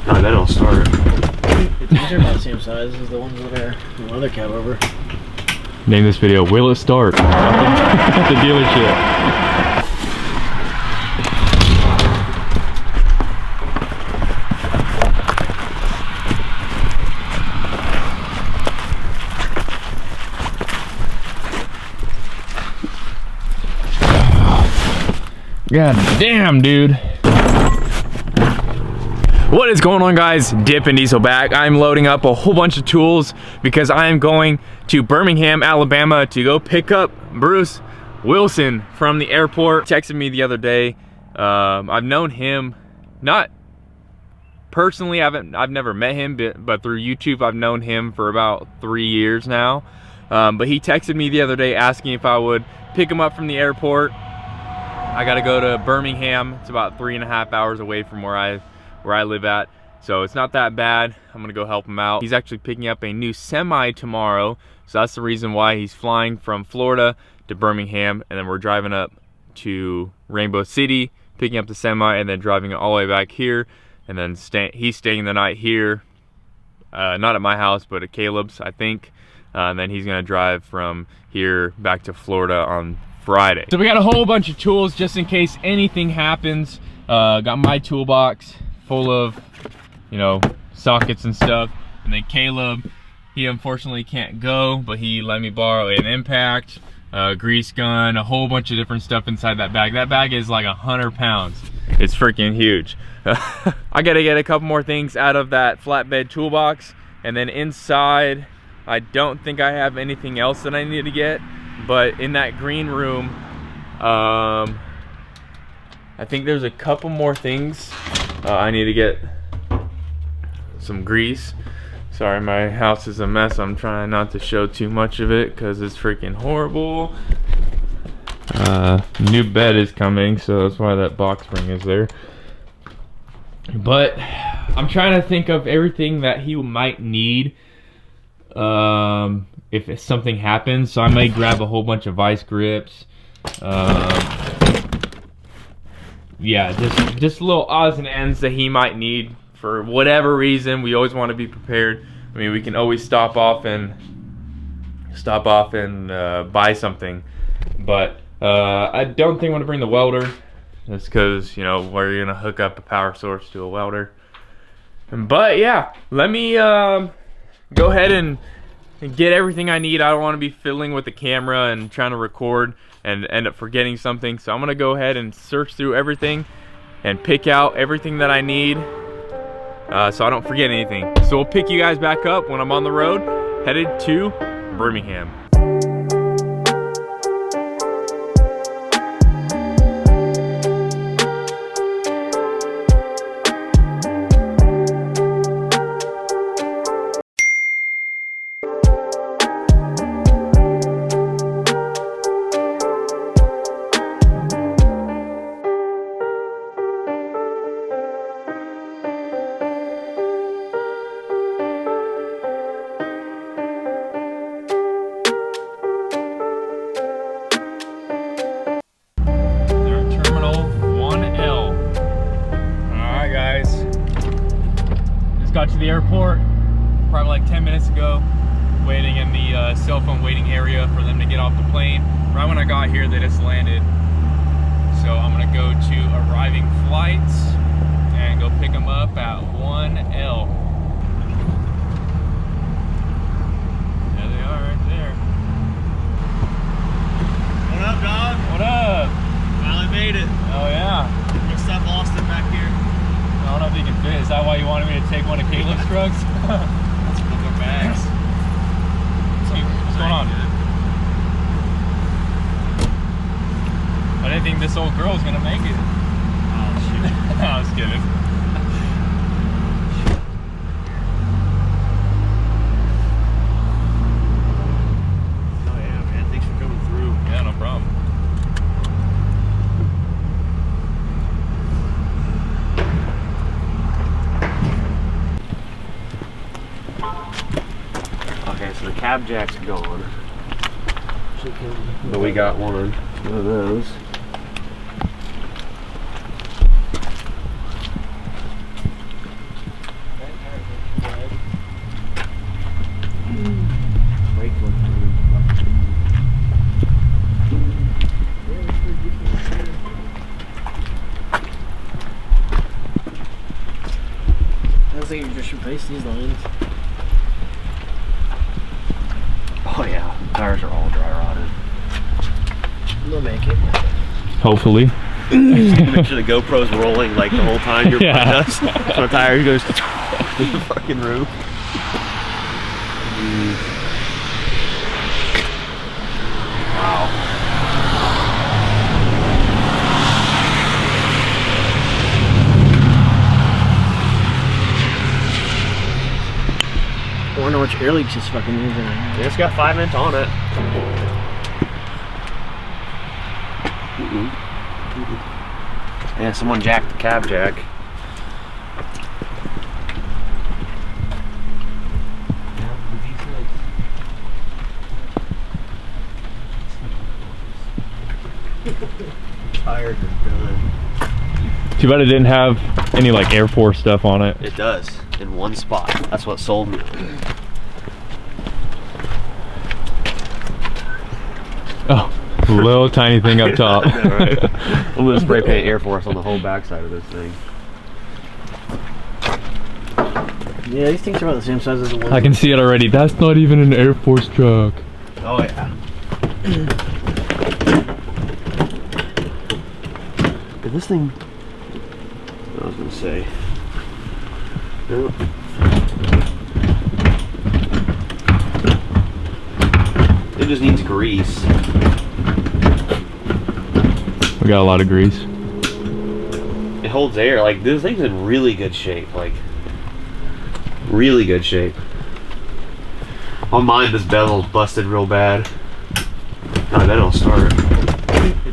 No, that don't start. These are about the same size as the ones that are in the other Cabover. Name this video, Will It Start? At the dealership. God damn, dude. What is going on, guys? Dip and Diesel back. I'm loading up a whole bunch of tools because I am going to Birmingham, Alabama to go pick up Bruce Wilson from the airport. He texted me the other day. I've known him, not personally, I've never met him, but through YouTube I've known him for about 3 years now. But he texted me the other day asking if I would pick him up from the airport. I gotta go to Birmingham. It's about 3.5 hours away from where I live at, so it's not that bad. I'm gonna go help him out. He's actually picking up a new semi tomorrow, so that's the reason why he's flying from Florida to Birmingham, and then we're driving up to Rainbow City, picking up the semi, and then driving it all the way back here, and then he's staying the night here, not at my house, but at Caleb's, I think, and then he's gonna drive from here back to Florida on Friday. So we got a whole bunch of tools just in case anything happens. Got my toolbox full of, you know, sockets and stuff. And then Caleb, he unfortunately can't go, but he let me borrow an impact, grease gun, a whole bunch of different stuff inside that bag. That bag is like 100 pounds. It's freaking huge. I gotta get a couple more things out of that flatbed toolbox. And then inside, I don't think I have anything else that I need to get. But in that green room, I think there's a couple more things. I need to get some grease. Sorry, my house is a mess. I'm trying not to show too much of it because it's freaking horrible. New bed is coming, so that's why that box spring is there. But I'm trying to think of everything that he might need if something happens. So I may grab a whole bunch of vice grips. Yeah, just little odds and ends that he might need for whatever reason. We always want to be prepared. I mean, we can always stop off and buy something, but I don't think I want to bring the welder. That's because, you know, we're gonna hook up a power source to a welder. But yeah, let me go ahead and get everything I need. I don't want to be fiddling with the camera and trying to record and end up forgetting something. So I'm gonna go ahead and search through everything and pick out everything that I need so I don't forget anything. So we'll pick you guys back up when I'm on the road headed to Birmingham. Got to the airport probably like 10 minutes ago, waiting in the cell phone waiting area for them to get off the plane. Right when I got here, they just landed. So I'm gonna go to arriving flights and go pick them up at 1L. There they are right there. What up, dog? What up? Finally made it. Oh yeah. Looks like I lost it back here. I don't know if you can fit. Is that why you wanted me to take one of Caleb's trucks? Let's put our bags. What's going on? I didn't think this old girl was gonna make it. Oh shoot. I was kidding. Oh yeah, man. Thanks for coming through. Yeah, no problem. Okay, so the cab jack's gone. But we got one of those. like you just replaced these lines. Oh yeah, tires are all dry rotted. They'll make it. Hopefully. Make sure the GoPro's rolling like the whole time you're behind Yeah. us. So the tire goes to the fucking roof. Wow. I wonder which air leaks is fucking using. Yeah, it's got 5 inch on it. Yeah, someone jacked the cab jack. Tires are done. Too bad it didn't have any like Air Force stuff on it. It does, in one spot. That's what sold me. Oh, a little tiny thing up top. I know, right? I'm gonna spray paint Air Force on the whole backside of this thing. Yeah, these things are about the same size as the ones. I can see it already. That's not even an Air Force truck. Oh yeah. This thing, I was gonna say. Nope. It just needs grease. We got a lot of grease. It holds air. Like this thing's in really good shape. Like really good shape. On mine, this bevel's busted real bad. I bet it'll start.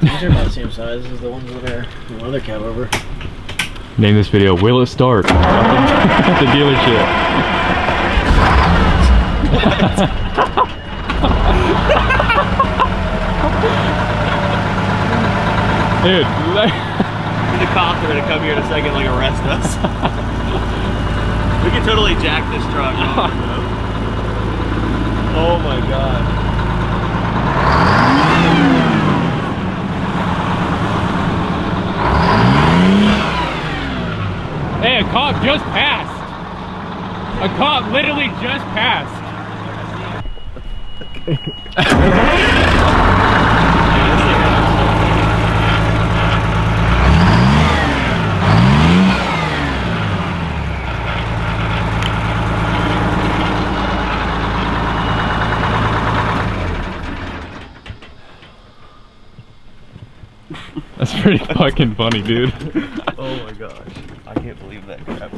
These are about the same size as the ones that are in the other Cabover. Name this video, Will It Start? At the dealership. Dude, The cops are gonna come here in a second, like arrest us. We can totally jack this truck. Oh my god. hey, a cop just passed. A cop literally just passed. That's pretty fucking funny, dude. Oh my gosh. I can't believe that crap.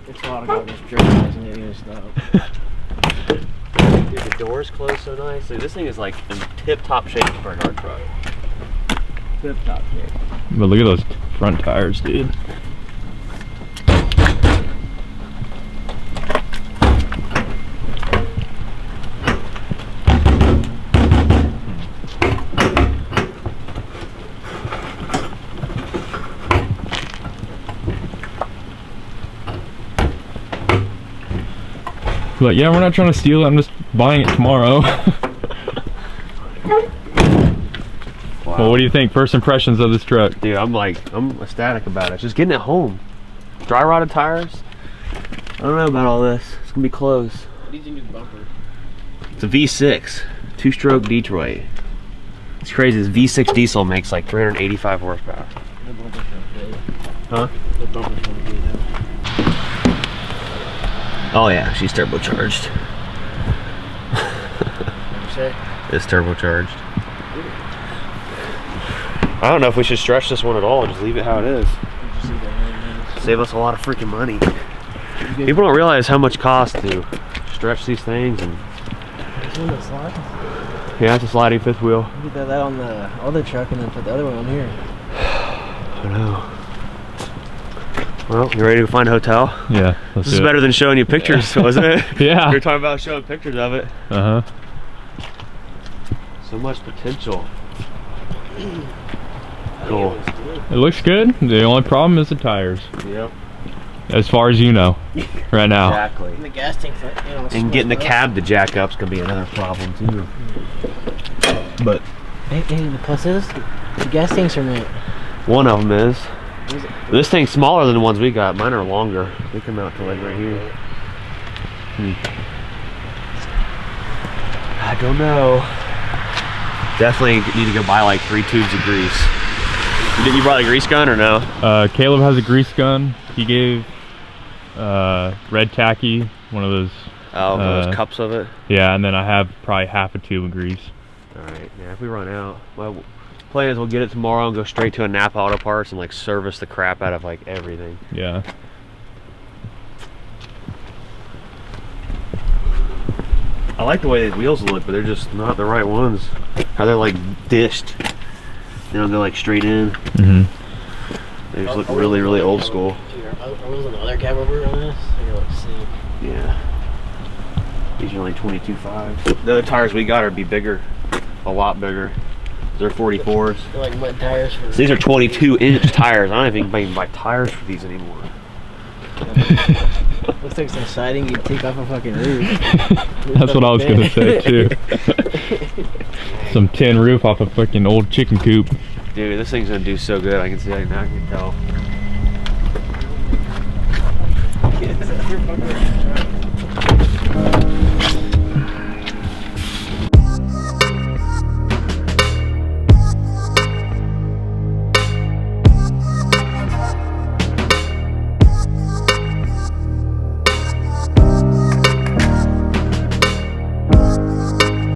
It's a lot of garbage jerks and it is stop. Dude, the doors close so nice. Dude, this thing is like in tip-top shape for an art truck. Tip-top shape. But look at those front tires, dude. Like, yeah, we're not trying to steal it, I'm just buying it tomorrow. Wow. Well, what do you think? First impressions of this truck? Dude, I'm ecstatic about it. Just getting it home. Dry rotted tires. I don't know about all this. It's gonna be close. What do you think of the bumper? It's a V6, 2-stroke Detroit. It's crazy. This V6 diesel makes like 385 horsepower. The bumper's not good. Huh? The bumper's not good though. Oh yeah, she's turbocharged. What'd you say? It's turbocharged. I don't know if we should stretch this one at all and just leave it how it is. What'd you see that? Save us a lot of freaking money. People don't realize how much it costs to stretch these things, and This one that slides? yeah, it's a sliding fifth wheel. You get that on the other truck and then put the other one on here. I know. Well, you ready to find a hotel? Yeah, This is better than showing you pictures, wasn't it? Yeah. We were talking about showing pictures of it. Uh-huh. So much potential. Cool. It looks good. The only problem is the tires. Yep. As far as you know, right now. Exactly. And the gas tank, you know, And getting the cab to jack up's gonna be another problem too. But Hey, the plus is, the gas tanks are mint. one of them is. This thing's smaller than the ones we got. Mine are longer. They come out to like right here. I don't know. Definitely need to go buy like 3 tubes of grease. You brought a grease gun or no? Caleb has a grease gun. He gave Red Tacky one of those. Oh, those cups of it? Yeah, and then I have probably half a tube of grease. Alright, yeah, if we run out, well, plan is we'll get it tomorrow and go straight to a Napa Auto Parts and like service the crap out of like everything. Yeah. I like the way these wheels look, but they're just not the right ones. How they're like dished. They don't go like straight in. They just look really, really old school. Are those on the other Cabover on this? Let's see. Yeah. These are only 22.5. The other tires we got are be bigger. A lot bigger. They're 44s. They're like mud tires. For So these are 22-inch tires. I don't even think you can buy tires for these anymore. Looks like some siding you'd take off a fucking roof. That's what I was gonna say too. Some tin roof off a fucking old chicken coop. Dude, this thing's gonna do so good. I can see, now I can tell.